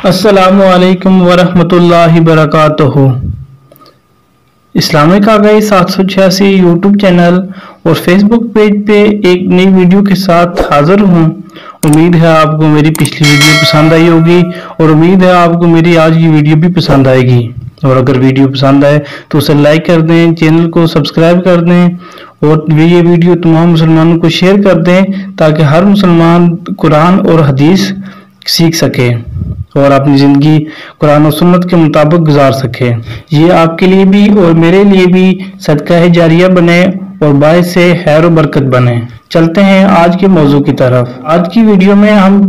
السلام علیکم ورحمۃ اللہ وبرکاتہ۔ اسلامک آگاہی 786 یوٹیوب چینل اور فیس بک پیج پہ ایک نئی ویڈیو کے ساتھ حاضر ہوں۔ امید ہے آپ کو میری پچھلی ویڈیو پسند آئی ہوگی اور امید ہے آپ کو میری آج کی ویڈیو بھی پسند آئے گی، اور اگر ویڈیو پسند آئے تو اسے لائک کر دیں، چینل کو سبسکرائب کر دیں اور یہ ویڈیو تمام مسلمانوں کو شیئر کر دیں تاکہ ہر مسلمان قرآن اور حدیث سیکھ سکے اور اپنی زندگی قرآن و سنت کے مطابق گزار سکے۔ یہ آپ کے لیے بھی اور میرے لیے بھی صدقہ جاریہ بنے اور باعث سے خیر و برکت بنے۔ چلتے ہیں آج کے موضوع کی طرف۔ آج کی ویڈیو میں ہم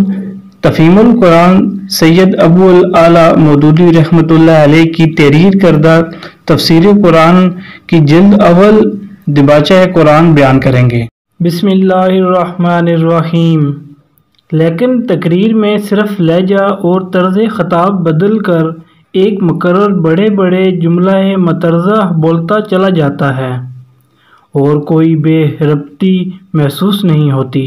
تفہیم القرآن سید ابو الاعلیٰ مودودی رحمۃ اللہ علیہ کی تحریر کردہ تفسیر قرآن کی جلد اول دباچہ قرآن بیان کریں گے۔ بسم اللہ الرحمن الرحیم۔ لیکن تقریر میں صرف لہجہ اور طرز خطاب بدل کر ایک مقرر بڑے بڑے جملہ مترجہ بولتا چلا جاتا ہے اور کوئی بے ربطی محسوس نہیں ہوتی۔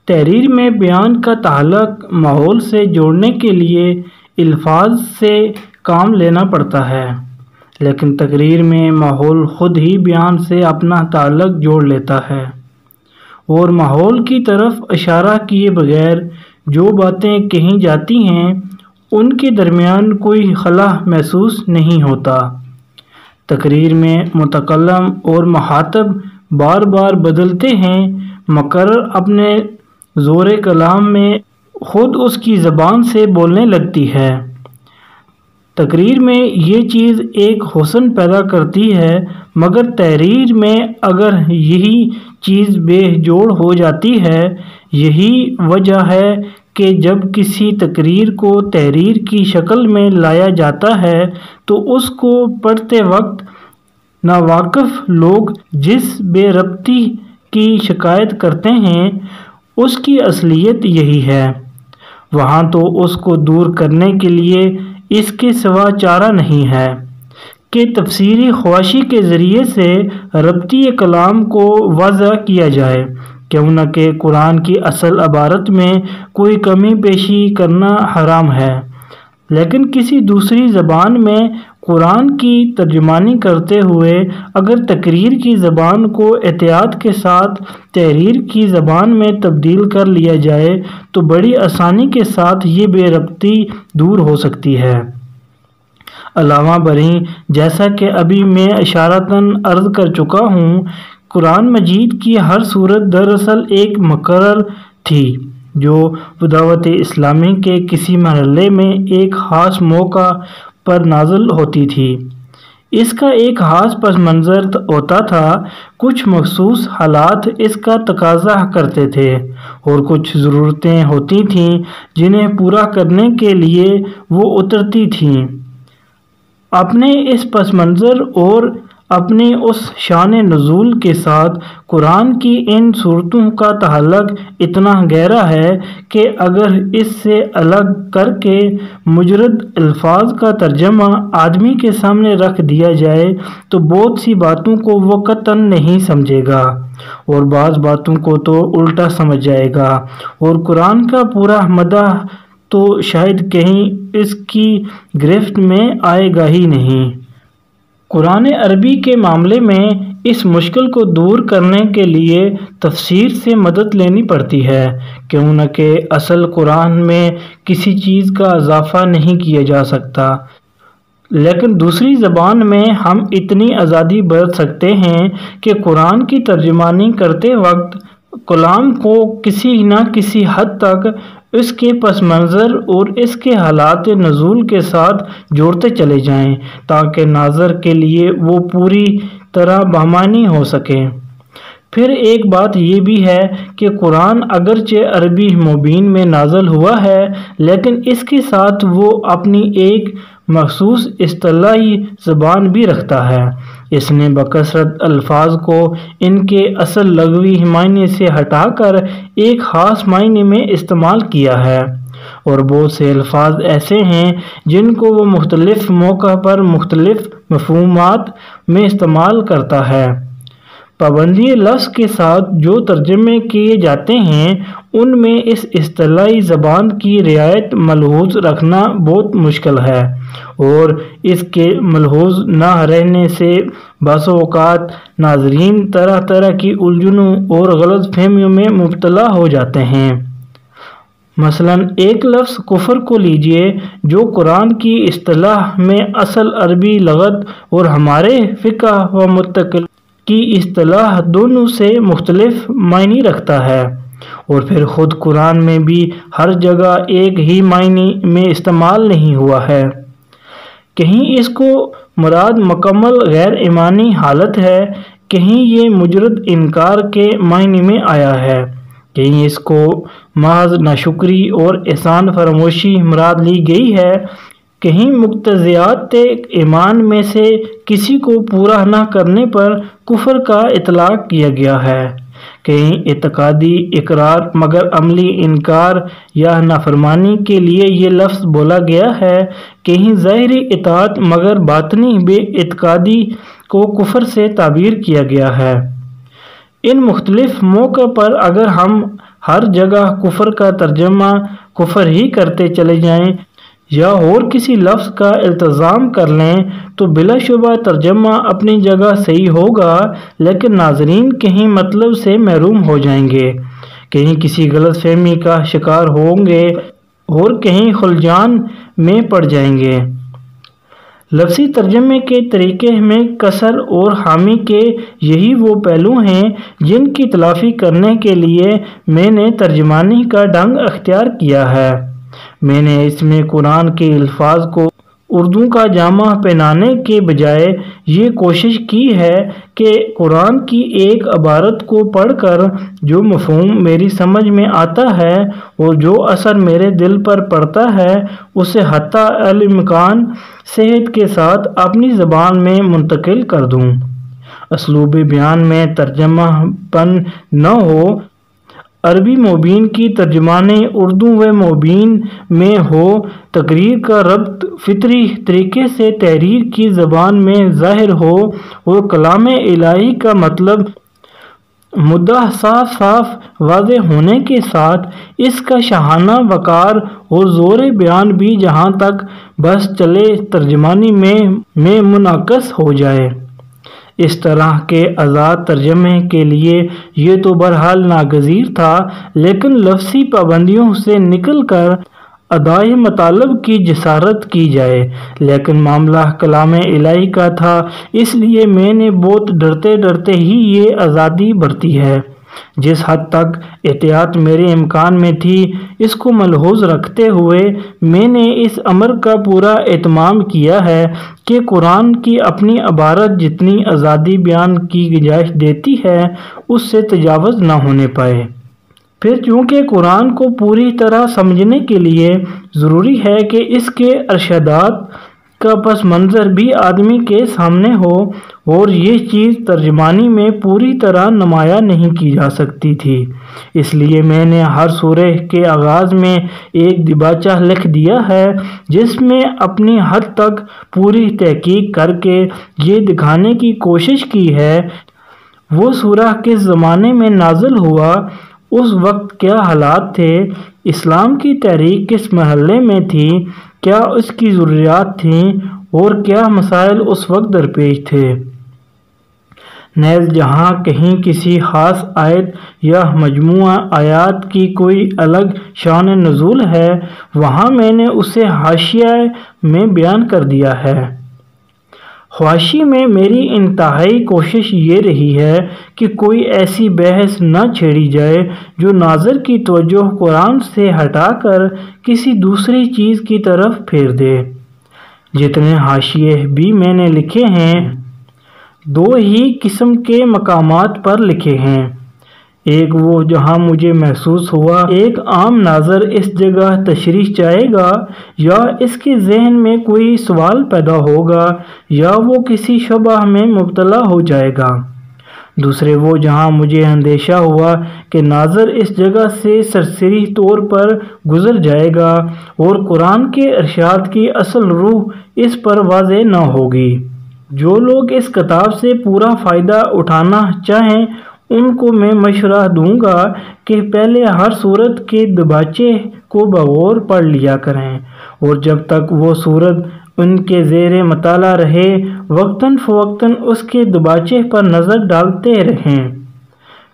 تحریر میں بیان کا تعلق ماحول سے جوڑنے کے لیے الفاظ سے کام لینا پڑتا ہے، لیکن تقریر میں ماحول خود ہی بیان سے اپنا تعلق جوڑ لیتا ہے اور ماحول کی طرف اشارہ کیے بغیر جو باتیں کہی جاتی ہیں ان کے درمیان کوئی خلا محسوس نہیں ہوتا۔ تقریر میں متکلم اور مخاطب بار بار بدلتے ہیں، مقرر اپنے زور کلام میں خود اس کی زبان سے بولنے لگتی ہے۔ تقریر میں یہ چیز ایک حسن پیدا کرتی ہے، مگر تحریر میں اگر یہی چیز بے جوڑ ہو جاتی ہے۔ یہی وجہ ہے کہ جب کسی تقریر کو تحریر کی شکل میں لایا جاتا ہے تو اس کو پڑھتے وقت ناواقف لوگ جس بے ربطی کی شکایت کرتے ہیں اس کی اصلیت یہی ہے۔ وہاں تو اس کو دور کرنے کے لیے اس کے سوا چارہ نہیں ہے کہ تفسیری خواشی کے ذریعے سے ربطی کلام کو واضح کیا جائے، کیوں نہ کہ قرآن کی اصل عبارت میں کوئی کمی پیشی کرنا حرام ہے، لیکن کسی دوسری زبان میں قرآن کی ترجمانی کرتے ہوئے اگر تقریر کی زبان کو احتیاط کے ساتھ تحریر کی زبان میں تبدیل کر لیا جائے تو بڑی آسانی کے ساتھ یہ بے ربطی دور ہو سکتی ہے۔ علاوہ بریں، جیسا کہ ابھی میں اشارتاً عرض کر چکا ہوں، قرآن مجید کی ہر سورت دراصل ایک مقرر تھی جو دعوت اسلامی کے کسی مرحلے میں ایک خاص موقع پر نازل ہوتی تھی۔ اس کا ایک خاص پس منظر ہوتا تھا، کچھ مخصوص حالات اس کا تقاضا کرتے تھے اور کچھ ضرورتیں ہوتی تھیں جنہیں پورا کرنے کے لیے وہ اترتی تھیں۔ اپنے اس پس منظر اور اپنی اس شان نزول کے ساتھ قرآن کی ان صورتوں کا تعلق اتنا گہرا ہے کہ اگر اس سے الگ کر کے مجرد الفاظ کا ترجمہ آدمی کے سامنے رکھ دیا جائے تو بہت سی باتوں کو وہ قطعاً نہیں سمجھے گا اور بعض باتوں کو تو الٹا سمجھ جائے گا، اور قرآن کا پورا مدح تو شاید کہیں اس کی گرفت میں آئے گا ہی نہیں۔ قرآن عربی کے معاملے میں اس مشکل کو دور کرنے کے لیے تفسیر سے مدد لینی پڑتی ہے، کیوں نہ کہ اصل قرآن میں کسی چیز کا اضافہ نہیں کیا جا سکتا، لیکن دوسری زبان میں ہم اتنی آزادی برت سکتے ہیں کہ قرآن کی ترجمانی کرتے وقت کلام کو کسی نہ کسی حد تک اس کے پس منظر اور اس کے حالات نزول کے ساتھ جوڑتے چلے جائیں تاکہ ناظر کے لیے وہ پوری طرح بامعنی ہو سکے۔ پھر ایک بات یہ بھی ہے کہ قرآن اگرچہ عربی مبین میں نازل ہوا ہے، لیکن اس کے ساتھ وہ اپنی ایک مخصوص اصطلاحی زبان بھی رکھتا ہے۔ اس نے بکثرت الفاظ کو ان کے اصل لغوی معنی سے ہٹا کر ایک خاص معنی میں استعمال کیا ہے، اور بہت سے الفاظ ایسے ہیں جن کو وہ مختلف موقع پر مختلف مفہومات میں استعمال کرتا ہے۔ پابندی لفظ کے ساتھ جو ترجمے کیے جاتے ہیں ان میں اس اصطلاحی زبان کی رعایت ملحوظ رکھنا بہت مشکل ہے، اور اس کے ملحوظ نہ رہنے سے بعض اوقات ناظرین طرح طرح کی الجھنوں اور غلط فہمیوں میں مبتلا ہو جاتے ہیں۔ مثلا ایک لفظ کفر کو لیجئے جو قرآن کی اصطلاح میں اصل عربی لغت اور ہمارے فقہ و متکلم کی اصطلاح دونوں سے مختلف معنی رکھتا ہے، اور پھر خود قرآن میں بھی ہر جگہ ایک ہی معنی میں استعمال نہیں ہوا ہے۔ کہیں اس کو مراد مکمل غیر ایمانی حالت ہے، کہیں یہ مجرد انکار کے معنی میں آیا ہے، کہیں اس کو محض ناشکری اور احسان فراموشی مراد لی گئی ہے، کہیں مقتضیات ایمان میں سے کسی کو پورا نہ کرنے پر کفر کا اطلاق کیا گیا ہے، کہیں اعتقادی اقرار مگر عملی انکار یا نافرمانی کے لیے یہ لفظ بولا گیا ہے، کہیں ظاہری اطاعت مگر باطنی بے اعتقادی کو کفر سے تعبیر کیا گیا ہے۔ ان مختلف موقع پر اگر ہم ہر جگہ کفر کا ترجمہ کفر ہی کرتے چلے جائیں یا اور کسی لفظ کا التزام کر لیں تو بلا شبہ ترجمہ اپنی جگہ صحیح ہوگا، لیکن ناظرین کہیں مطلب سے محروم ہو جائیں گے، کہیں کسی غلط فہمی کا شکار ہوں گے اور کہیں خلجان میں پڑ جائیں گے۔ لفظی ترجمے کے طریقے میں کسر اور حامی کے یہی وہ پہلو ہیں جن کی تلافی کرنے کے لیے میں نے ترجمانی کا ڈھنگ اختیار کیا ہے۔ میں نے اس میں قرآن کے الفاظ کو اردو کا جامہ پہنانے کے بجائے یہ کوشش کی ہے کہ قرآن کی ایک عبارت کو پڑھ کر جو مفہوم میری سمجھ میں آتا ہے اور جو اثر میرے دل پر پڑتا ہے اسے حتی الامکان صحت کے ساتھ اپنی زبان میں منتقل کر دوں۔ اسلوب بیان میں ترجمہ پن نہ ہو، عربی مبین کی ترجمانی اردو و مبین میں ہو، تقریر کا ربط فطری طریقے سے تحریر کی زبان میں ظاہر ہو اور کلام الہی کا مطلب مدعا صاف صاف واضح ہونے کے ساتھ اس کا شاہانہ وقار اور زور بیان بھی جہاں تک بس چلے ترجمانی میں منعکس ہو جائے۔ اس طرح کے آزاد ترجمے کے لیے یہ تو بہرحال ناگزیر تھا، لیکن لفظی پابندیوں سے نکل کر ادائے مطالب کی جسارت کی جائے، لیکن معاملہ کلام الہی کا تھا، اس لیے میں نے بہت ڈرتے ڈرتے ہی یہ آزادی برتی ہے۔ جس حد تک احتیاط میرے امکان میں تھی اس کو ملحوظ رکھتے ہوئے میں نے اس امر کا پورا اہتمام کیا ہے کہ قرآن کی اپنی عبارت جتنی آزادی بیان کی گنجائش دیتی ہے اس سے تجاوز نہ ہونے پائے۔ پھر چونکہ قرآن کو پوری طرح سمجھنے کے لیے ضروری ہے کہ اس کے ارشادات کا پس منظر بھی آدمی کے سامنے ہو، اور یہ چیز ترجمانی میں پوری طرح نمایاں نہیں کی جا سکتی تھی، اس لیے میں نے ہر سورہ کے آغاز میں ایک دیباچہ لکھ دیا ہے جس میں اپنی حد تک پوری تحقیق کر کے یہ دکھانے کی کوشش کی ہے وہ سورہ کس زمانے میں نازل ہوا، اس وقت کیا حالات تھے، اسلام کی تحریک کس مرحلے میں تھی، کیا اس کی ضروریات تھیں اور کیا مسائل اس وقت درپیش تھے۔ نیز جہاں کہیں کسی خاص آیت یا مجموعہ آیات کی کوئی الگ شان نزول ہے وہاں میں نے اسے حاشیہ میں بیان کر دیا ہے۔ حواشی میں میری انتہائی کوشش یہ رہی ہے کہ کوئی ایسی بحث نہ چھیڑی جائے جو ناظر کی توجہ قرآن سے ہٹا کر کسی دوسری چیز کی طرف پھیر دے۔ جتنے حاشیے بھی میں نے لکھے ہیں دو ہی قسم کے مقامات پر لکھے ہیں، ایک وہ جہاں مجھے محسوس ہوا ایک عام ناظر اس جگہ تشریح چاہے گا یا اس کے ذہن میں کوئی سوال پیدا ہوگا یا وہ کسی شبہ میں مبتلا ہو جائے گا، دوسرے وہ جہاں مجھے اندیشہ ہوا کہ ناظر اس جگہ سے سرسری طور پر گزر جائے گا اور قرآن کے ارشاد کی اصل روح اس پر واضح نہ ہوگی، جو لوگ اس کتاب سے پورا فائدہ اٹھانا چاہیں ان کو میں مشورہ دوں گا کہ پہلے ہر سورت کے دباچے کو بغور پڑھ لیا کریں، اور جب تک وہ سورت ان کے زیر مطالعہ رہے وقتاً فوقتاً اس کے دباچے پر نظر ڈالتے رہیں۔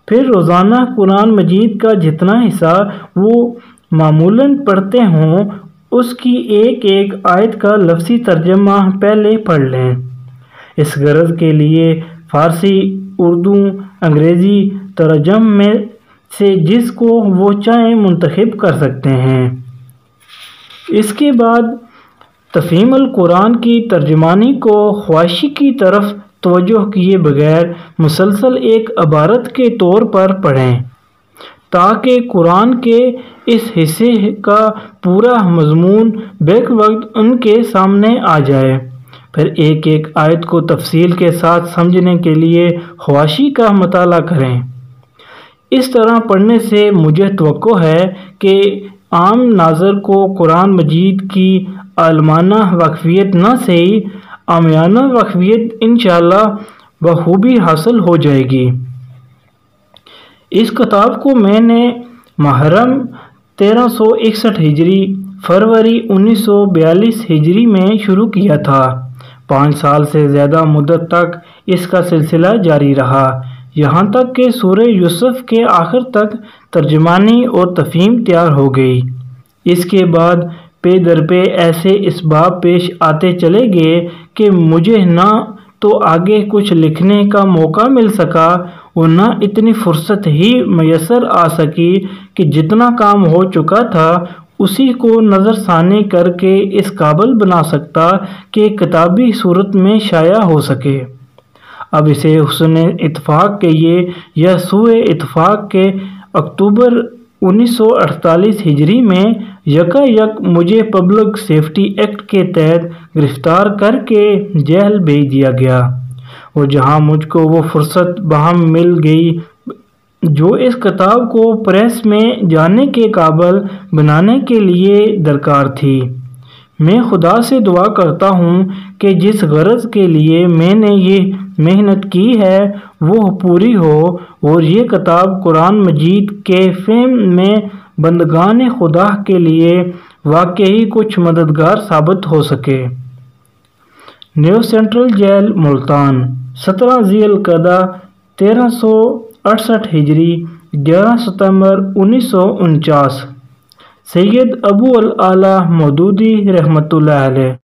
پھر روزانہ قرآن مجید کا جتنا حصہ وہ معمولاً پڑھتے ہوں اس کی ایک ایک آیت کا لفظی ترجمہ پہلے پڑھ لیں۔ اس غرض کے لیے فارسی، اردو، انگریزی ترجم میں سے جس کو وہ چاہیں منتخب کر سکتے ہیں۔ اس کے بعد تفہیم القرآن کی ترجمانی کو خواصی کی طرف توجہ کیے بغیر مسلسل ایک عبارت کے طور پر پڑھیں تاکہ قرآن کے اس حصے کا پورا مضمون بیک وقت ان کے سامنے آ جائے۔ پھر ایک ایک آیت کو تفصیل کے ساتھ سمجھنے کے لیے خواصی کا مطالعہ کریں۔ اس طرح پڑھنے سے مجھے توقع ہے کہ عام ناظر کو قرآن مجید کی عالمانہ واقفیت نہ صحیح عامیانہ واقفیت انشاءاللہ بخوبی حاصل ہو جائے گی۔ اس کتاب کو میں نے محرم 1361 ہجری فروری 1942 ہجری میں شروع کیا تھا۔ 5 سال سے زیادہ مدت تک اس کا سلسلہ جاری رہا، یہاں تک کہ سورہ یوسف کے آخر تک ترجمانی اور تفہیم تیار ہو گئی۔ اس کے بعد پے در پے ایسے اسباب پیش آتے چلے گئے کہ مجھے نہ تو آگے کچھ لکھنے کا موقع مل سکا اور نہ اتنی فرصت ہی میسر آ سکی کہ جتنا کام ہو چکا تھا اسی کو نظر ثانی کر کے اس قابل بنا سکتا کہ کتابی صورت میں شائع ہو سکے۔ اب اسے حسن اتفاق کہیے یا سوء اتفاق کے اکتوبر 1948 ہجری میں یک مجھے پبلک سیفٹی ایکٹ کے تحت گرفتار کر کے جیل بھیج دیا گیا، اور جہاں مجھ کو وہ فرصت بہم مل گئی جو اس کتاب کو پریس میں جانے کے قابل بنانے کے لیے درکار تھی۔ میں خدا سے دعا کرتا ہوں کہ جس غرض کے لیے میں نے یہ محنت کی ہے وہ پوری ہو اور یہ کتاب قرآن مجید کے فہم میں بندگان خدا کے لیے واقعی کچھ مددگار ثابت ہو سکے۔ نیو سینٹرل جیل ملتان، 17 ذی القعدہ 1368 ہجری 11 ستمبر 1949۔ سید ابو العلا مودودی رحمۃ اللہ علیہ۔